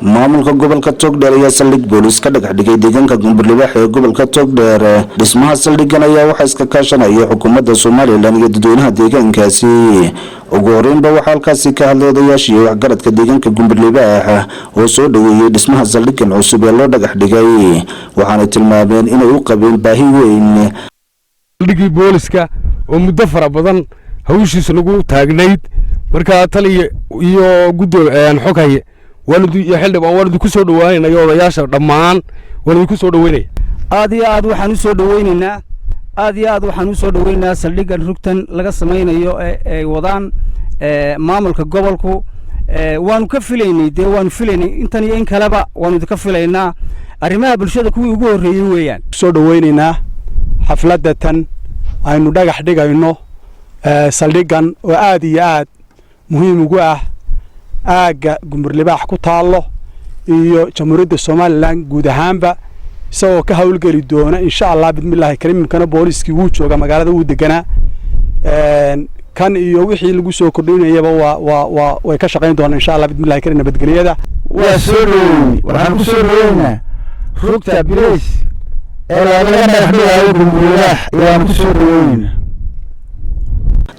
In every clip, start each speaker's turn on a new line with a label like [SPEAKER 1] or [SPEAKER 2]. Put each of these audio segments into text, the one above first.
[SPEAKER 1] maamulka gobolka Togdheer ayaa saldhig booliis ka dhigay deegaanka Gumburlibaax ee gobolka Togdheer. Dhismaha saldhigan ayaa waxa iska kaashanaya xukuumadda Soomaaliland iyo dadweynaha deegaankaasi. ugu horeynba waxa halkaasi ka hadlay odayaashii waxgaradka deegaanka Gumburlibaax oo soo dhaweeyay dhismaha saldhigan cusub ee loo dhigay, waxaana tilmaameen inay u qabeen baahi weyn.
[SPEAKER 2] saldhigii booliska oo muddo fara badan hawshiisa lagu taagnayd marka taliye iyo guddoon xogay والدي يحلب والدي كسر دوين يا رياش دمان والدي كسر دويني
[SPEAKER 3] آدي آد وحنوسر دويننا آدي آد وحنوسر دويننا سليق الركتن لقى سمين وضان ماملك قبلكو وانكفليني دي وانفليني انتني إنك لبا وانكفلينا أرمها بالشدة كوي يقول ريويان
[SPEAKER 4] كسر دويننا حفلة أي نداق حديقة إنه سليقا وآدي آد مهم وقواه aaga Gumburlibaax ku taalo iyo jamhuuriyadda Soomaaliland guud ahaanba isagoo ka hawlgeli doona insha Allah bidmilaahi kariim kana booliskii uu jooga magaalada uu deganaa kan iyo wixii lagu soo kordhinayaba way ka shaqeyn doonaan insha Allah bidmilaahi kariim nabadgeliyada
[SPEAKER 5] waa soo dhoweey waxaan ku soo dhoweynaa rugta bileys ee laga dhaxlayo Gumburlibaax ayaan ku soo dhoweynaa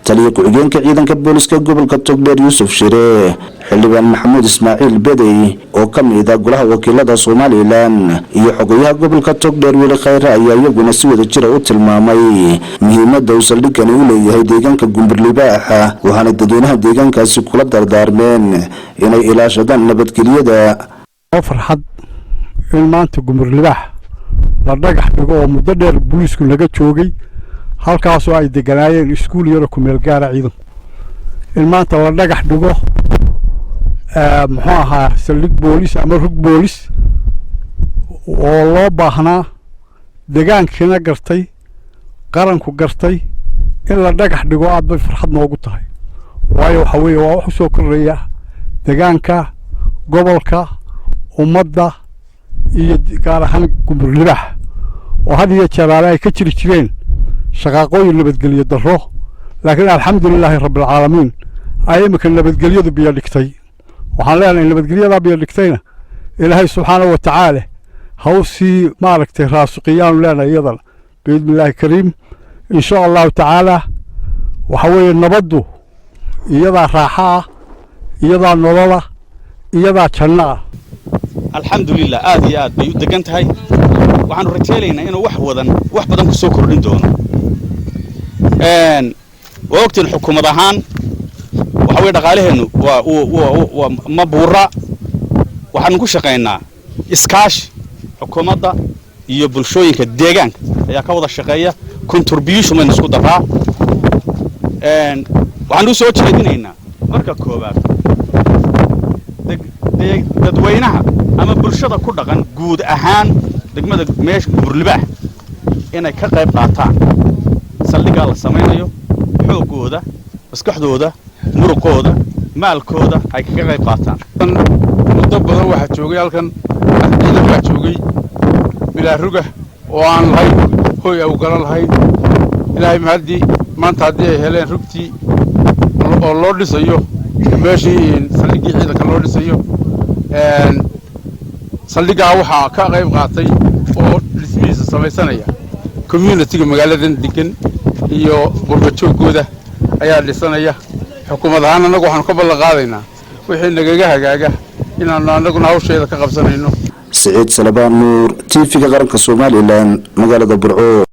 [SPEAKER 1] taliye ku-xigeenka ciidanka booliska gobolka Togdheer Yuusuf Shire xildhibaan Maxamuud Ismaaciil Bedey oo ka mid ah golaha wakiilada Soomaaliland iyo xogayaha gobolka Togdheer Weli Khayra ayaa iyaguna si wada jir u tilmaamay muhiimadda uu saldhigan u leeyahay deegaanka Gumburlibaax waxaana dadweynaha deegaankaasi kula dardaarmeen inay ilaashadaan nabadgelyada.
[SPEAKER 4] farxad in maanta Gumburlibaax la dhagax dhigo oo muddo dheer booliisku laga joogay halkaas oo ay deganaayeen iskuul yar ku meel gaar ah ciidan in maanta la dhagax dhigo muxuu ahaa saldhig booliis ama rug booliis oo loo baahnaa deegaankina gartay qaranku gartay in la dhagax dhigo aad bay farxad noogu tahay waayo waxa weeye waa wax soo korreeya deegaanka gobolka ummadda iyo gaar ahaan Gumburlibaax oo had iyo jeer ay ka jiri jireen shaqaqooyin nabadgelyo daro laakiin alxamdulilaahi rabbil caalamiin ayimka nabadgelyadu biyo dhigtay waxaan leenahay nabadgelyada biyo dhigtayna ilaahay subxaanahu wa ta'aala hawsi maaragtay raasuqiyaan leenahay iyadana biidmillaahi kariim insha Allah ta'aala waxa weeye nabaddu iyada raaxa iyada nolola iyada janna
[SPEAKER 6] alxamdulillah aad iyo aad bay u degan tahay waxaan rajaynaynaa inuu wax badan ku soo kordhin doono waqtigan xukuumad ahaan waxa way dhaqaalaheenu waa ma buura waxaan ku shaqeynaa iskaash xukuumadda iyo bulshooyinka deegaanka ayaa ka wada shaqeeya contribution man isku daraa waxaan u soo jeedinaynaa marka koobaad dadweynaha ama bulshada ku dhaqan guud ahaan degmada meesha Gumburlibaax inay ka qayb qaataan saldhiga la sameeyo xoogooda maskaxdooda muruqooda maalkooda ay ka qayb qaataan
[SPEAKER 2] muddo badan waxa joogay halkan ciidan waxa joogay bilaa ruga oo aan lahayn hooy u galan lahayn ilaahay mahadi maanta hadii ay heleen rugtii oo loo dhisayo meeshii saldhigii ciidanka loo dhisayo saldhiga waxa ka qayb qaatay oo dhismihiisa samaysanaya community magaaladan degan iyo burbajoogooda ayaa dhisanaya xukuumad ahaan anagu waxaan ka ballan qaadaynaa wixii nagaga hagaaga inaan anaguna hawsheeda ka qabsanayno.
[SPEAKER 1] Saciid Salabaan Nuur TV-ga qaranka Soomaaliland magaalada Burco.